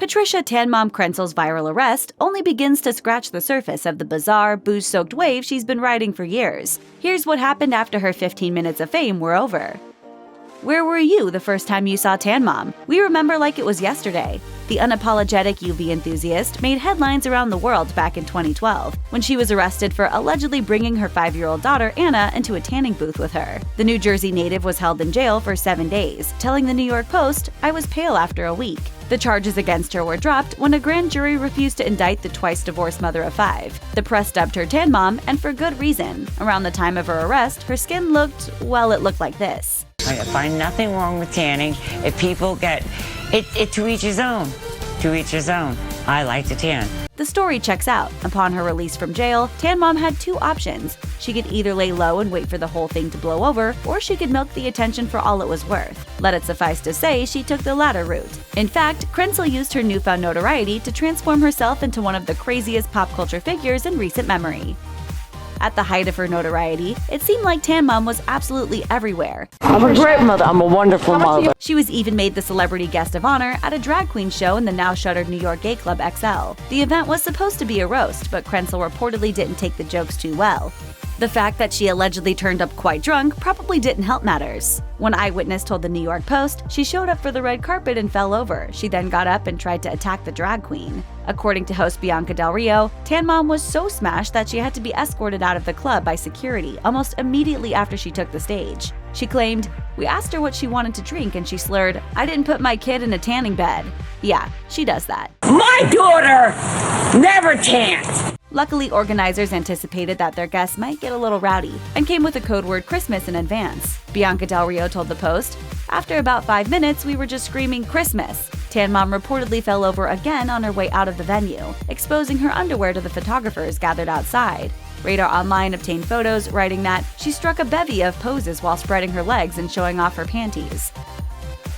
Patricia "Tan Mom" Krentcil's viral arrest only begins to scratch the surface of the bizarre, booze-soaked wave she's been riding for years. Here's what happened after her 15 minutes of fame were over. Where were you the first time you saw Tan Mom? We remember like it was yesterday. The unapologetic UV enthusiast made headlines around the world back in 2012 when she was arrested for allegedly bringing her 5-year-old daughter Anna into a tanning booth with her. The New Jersey native was held in jail for 7 days, telling the New York Post, "I was pale after a week." The charges against her were dropped when a grand jury refused to indict the twice-divorced mother of 5. The press dubbed her Tan Mom, and for good reason. Around the time of her arrest, her skin looked, well, it looked like this. I find nothing wrong with tanning. If people get it to each his own. To each his own. I like to tan. The story checks out. Upon her release from jail, Tan Mom had 2 options. She could either lay low and wait for the whole thing to blow over, or she could milk the attention for all it was worth. Let it suffice to say, she took the latter route. In fact, Krentcil used her newfound notoriety to transform herself into one of the craziest pop culture figures in recent memory. At the height of her notoriety, it seemed like Tan Mom was absolutely everywhere. I'm a great mother. I'm a wonderful mother. She was even made the celebrity guest of honor at a drag queen show in the now-shuttered New York gay club XL. The event was supposed to be a roast, but Krentcil reportedly didn't take the jokes too well. The fact that she allegedly turned up quite drunk probably didn't help matters. One eyewitness told the New York Post she showed up for the red carpet and fell over. She then got up and tried to attack the drag queen. According to host Bianca Del Rio, Tan Mom was so smashed that she had to be escorted out of the club by security almost immediately after she took the stage. She claimed, "We asked her what she wanted to drink and she slurred, 'I didn't put my kid in a tanning bed.'" Yeah, she does that. My daughter never tans. Luckily, organizers anticipated that their guests might get a little rowdy and came with the code word Christmas in advance. Bianca Del Rio told the Post, "After about 5 minutes, we were just screaming Christmas." Tan Mom reportedly fell over again on her way out of the venue, exposing her underwear to the photographers gathered outside. Radar Online obtained photos, writing that she struck a bevy of poses while spreading her legs and showing off her panties.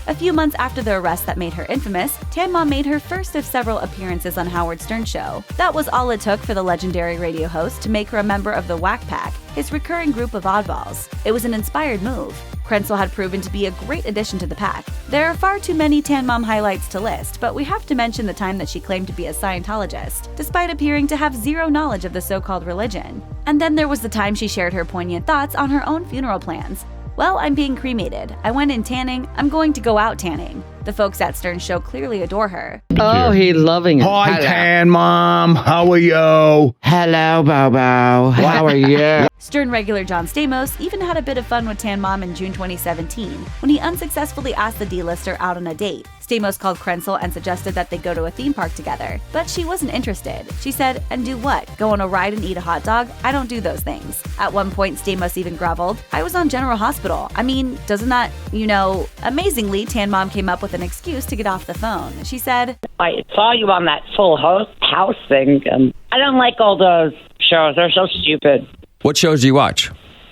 A few months after the arrest that made her infamous, Tan Mom made her first of several appearances on Howard Stern's show. That was all it took for the legendary radio host to make her a member of the Whack Pack, his recurring group of oddballs. It was an inspired move. Krentcil had proven to be a great addition to the pack. There are far too many Tan Mom highlights to list, but we have to mention the time that she claimed to be a Scientologist, despite appearing to have zero knowledge of the so-called religion. And then there was the time she shared her poignant thoughts on her own funeral plans. "Well, I'm being cremated. I went in tanning. I'm going to go out tanning." The folks at Stern's show clearly adore her. Oh, he loving it. Hi, Hello. Tan Mom. How are you? Hello, Bobo. How are you? Stern regular John Stamos even had a bit of fun with Tan Mom in June 2017 when he unsuccessfully asked the D-lister out on a date. Stamos called Krentcil and suggested that they go to a theme park together, but she wasn't interested. She said, "And do what? Go on a ride and eat a hot dog? I don't do those things." At one point, Stamos even groveled, "I was on General Hospital. I mean, doesn't that, you know?" Amazingly, Tan Mom came up with an excuse to get off the phone. She said, I saw you on that Full House thing, and I don't like all those shows. They're so stupid. What shows do you watch?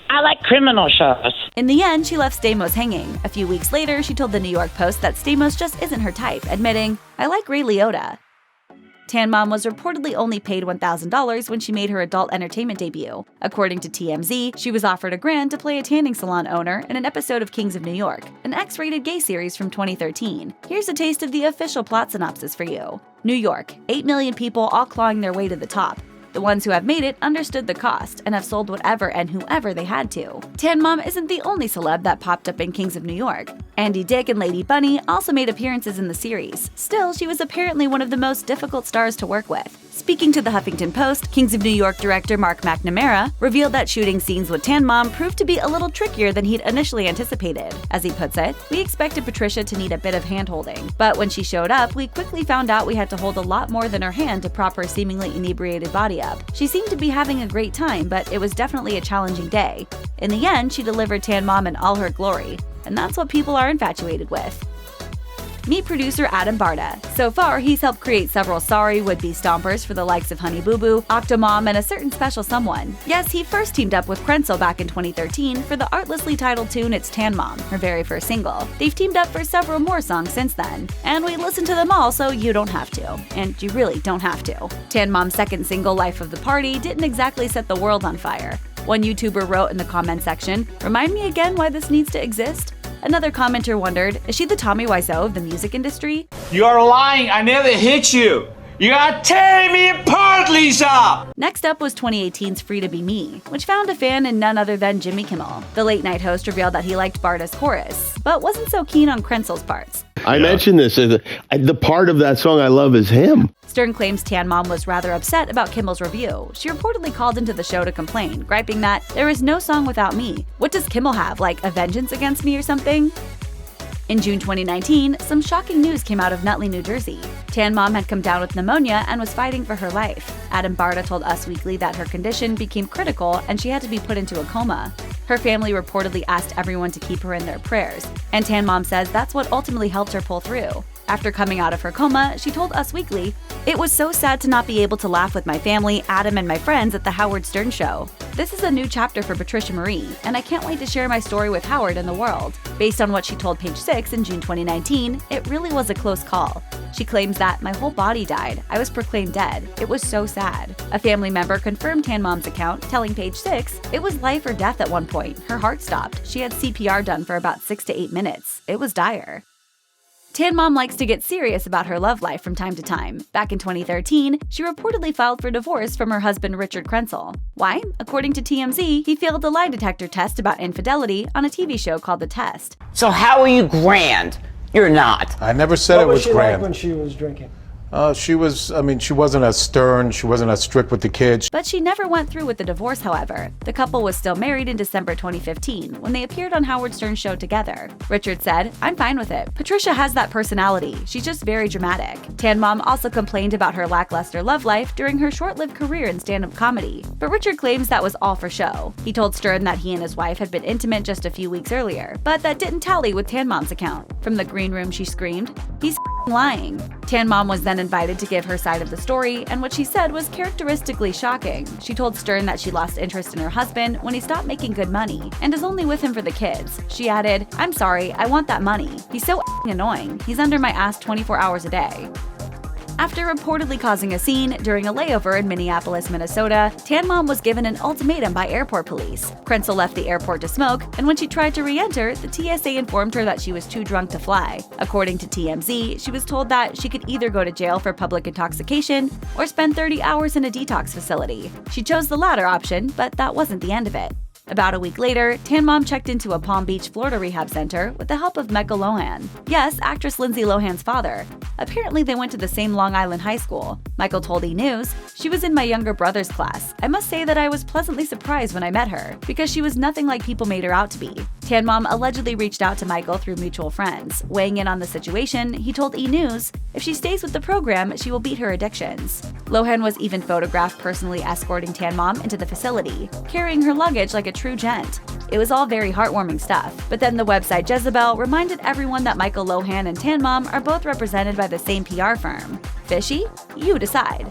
I like criminal shows. In the end, she left Stamos hanging. A few weeks later, she told the New York Post that Stamos just isn't her type, admitting, "I like Ray Liotta." Tan Mom was reportedly only paid $1,000 when she made her adult entertainment debut. According to TMZ, she was offered $1,000 to play a tanning salon owner in an episode of Kings of New York, an X-rated gay series from 2013. Here's a taste of the official plot synopsis for you. New York, 8 million people all clawing their way to the top. The ones who have made it understood the cost and have sold whatever and whoever they had to. Tan Mom isn't the only celeb that popped up in Kings of New York. Andy Dick and Lady Bunny also made appearances in the series. Still, she was apparently one of the most difficult stars to work with. Speaking to the Huffington Post, Kings of New York director Mark McNamara revealed that shooting scenes with Tan Mom proved to be a little trickier than he'd initially anticipated. As he puts it, "We expected Patricia to need a bit of hand-holding, but when she showed up, we quickly found out we had to hold a lot more than her hand to prop her seemingly inebriated body up. She seemed to be having a great time, but it was definitely a challenging day. In the end, she delivered Tan Mom in all her glory, and that's what people are infatuated with." Meet producer Adam Barta. So far, he's helped create several sorry would-be stompers for the likes of Honey Boo Boo, Octomom, and a certain special someone. Yes, he first teamed up with Krentcil back in 2013 for the artlessly titled tune It's Tan Mom, her very first single. They've teamed up for several more songs since then, and we listened to them all so you don't have to. And you really don't have to. Tan Mom's second single, Life of the Party, didn't exactly set the world on fire. One YouTuber wrote in the comment section, "Remind me again why this needs to exist?" Another commenter wondered, is she the Tommy Wiseau of the music industry? You are lying. I never hit you. You are tearing me apart, Lisa! Next up was 2018's Free to Be Me, which found a fan in none other than Jimmy Kimmel. The late-night host revealed that he liked Barda's chorus, but wasn't so keen on Krentcil's parts. I mentioned this. The part of that song I love is him. Stern claims Tan Mom was rather upset about Kimmel's review. She reportedly called into the show to complain, griping that there is no song without me. What does Kimmel have, like a vengeance against me or something? In June 2019, some shocking news came out of Nutley, New Jersey. Tan Mom had come down with pneumonia and was fighting for her life. Adam Barda told Us Weekly that her condition became critical and she had to be put into a coma. Her family reportedly asked everyone to keep her in their prayers, and Tan Mom says that's what ultimately helped her pull through. After coming out of her coma, she told Us Weekly, "It was so sad to not be able to laugh with my family, Adam, and my friends at the Howard Stern show. This is a new chapter for Patricia Marie, and I can't wait to share my story with Howard and the world." Based on what she told Page Six in June 2019, it really was a close call. She claims that my whole body died. I was proclaimed dead. It was so sad. A family member confirmed Tan Mom's account, telling Page Six it was life or death at one point. Her heart stopped. She had CPR done for about 6 to 8 minutes. It was dire. Tan Mom likes to get serious about her love life from time to time. Back in 2013, she reportedly filed for divorce from her husband Richard Krentcil. Why? According to TMZ, he failed a lie detector test about infidelity on a TV show called The Test. So how are you grand? You're not. I never said it was What was she grand. like when she was drinking? She wasn't as stern, she wasn't as strict with the kids. But she never went through with the divorce, however. The couple was still married in December 2015 when they appeared on Howard Stern's show together. Richard said, "I'm fine with it. Patricia has that personality. She's just very dramatic." Tan Mom also complained about her lackluster love life during her short-lived career in stand-up comedy. But Richard claims that was all for show. He told Stern that he and his wife had been intimate just a few weeks earlier, but that didn't tally with Tan Mom's account. From the green room, she screamed, "He's lying." Tan Mom was then invited to give her side of the story, and what she said was characteristically shocking. She told Stern that she lost interest in her husband when he stopped making good money and is only with him for the kids. She added, "I'm sorry, I want that money. He's so annoying. He's under my ass 24 hours a day." After reportedly causing a scene during a layover in Minneapolis, Minnesota, Tan Mom was given an ultimatum by airport police. Krentcil left the airport to smoke, and when she tried to re-enter, the TSA informed her that she was too drunk to fly. According to TMZ, she was told that she could either go to jail for public intoxication or spend 30 hours in a detox facility. She chose the latter option, but that wasn't the end of it. About a week later, Tan Mom checked into a Palm Beach, Florida rehab center with the help of Michael Lohan. Yes, actress Lindsay Lohan's father. Apparently, they went to the same Long Island high school. Michael told E! News, "She was in my younger brother's class. I must say that I was pleasantly surprised when I met her, because she was nothing like people made her out to be." Tan Mom allegedly reached out to Michael through mutual friends. Weighing in on the situation, he told E! News, "If she stays with the program, she will beat her addictions." Lohan was even photographed personally escorting Tan Mom into the facility, carrying her luggage like a true gent. It was all very heartwarming stuff. But then the website Jezebel reminded everyone that Michael Lohan and Tan Mom are both represented by the same PR firm. Fishy? You decide.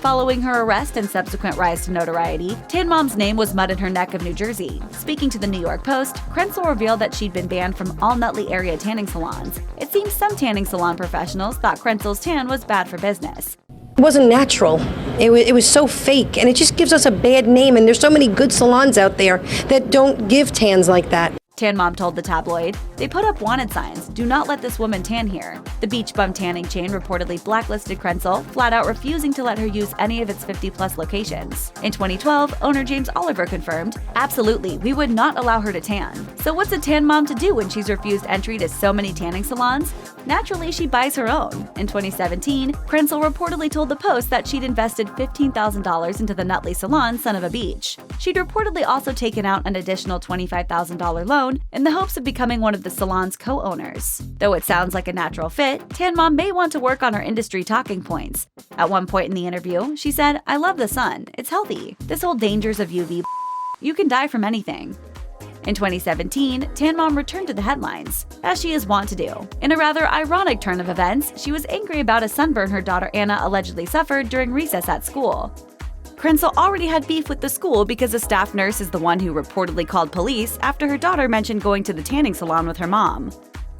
Following her arrest and subsequent rise to notoriety, Tan Mom's name was mud in her neck of New Jersey. Speaking to the New York Post, Krentcil revealed that she'd been banned from all Nutley area tanning salons. It seems some tanning salon professionals thought Krentcil's tan was bad for business. It wasn't natural. It was so fake, and it just gives us a bad name, and there's so many good salons out there that don't give tans like that. Tan Mom told the tabloid, "They put up wanted signs. Do not let this woman tan here." The Beach Bum tanning chain reportedly blacklisted Krentcil, flat out refusing to let her use any of its 50-plus locations. In 2012, owner James Oliver confirmed, "Absolutely, we would not allow her to tan." So what's a Tan Mom to do when she's refused entry to so many tanning salons? Naturally, she buys her own. In 2017, Krentcil reportedly told the Post that she'd invested $15,000 into the Nutley salon Son of a Beach. She'd reportedly also taken out an additional $25,000 loan in the hopes of becoming one of the salon's co-owners. Though it sounds like a natural fit, Tan Mom may want to work on her industry talking points. At one point in the interview, she said, "I love the sun. It's healthy. This whole dangers of UV, you can die from anything." In 2017, Tan Mom returned to the headlines, as she is wont to do. In a rather ironic turn of events, she was angry about a sunburn her daughter Anna allegedly suffered during recess at school. Krentcil already had beef with the school because a staff nurse is the one who reportedly called police after her daughter mentioned going to the tanning salon with her mom.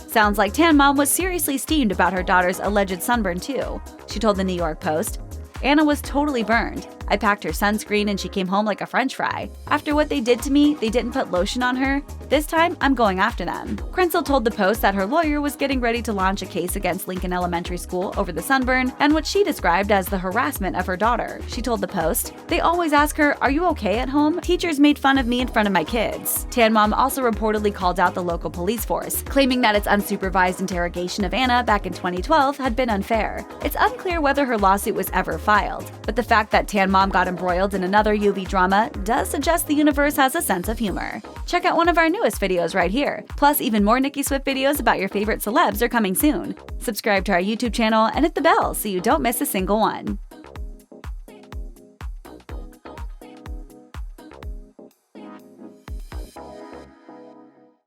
Sounds like Tan Mom was seriously steamed about her daughter's alleged sunburn too. She told the New York Post, "Anna was totally burned. I packed her sunscreen and she came home like a french fry. After what they did to me, they didn't put lotion on her. This time, I'm going after them. Krentcil told the Post that her lawyer was getting ready to launch a case against Lincoln Elementary School over the sunburn and what she described as the harassment of her daughter. She told the Post, "They always ask her, 'Are you okay at home?' Teachers made fun of me in front of my kids." Tan Mom also reportedly called out the local police force, claiming that its unsupervised interrogation of Anna back in 2012 had been unfair. It's unclear whether her lawsuit was ever filed, but the fact that Tan Mom got embroiled in another UV drama does suggest the universe has a sense of humor. Check out one of our newest videos right here. Plus, even more Nicki Swift videos about your favorite celebs are coming soon. Subscribe to our YouTube channel and hit the bell so you don't miss a single one.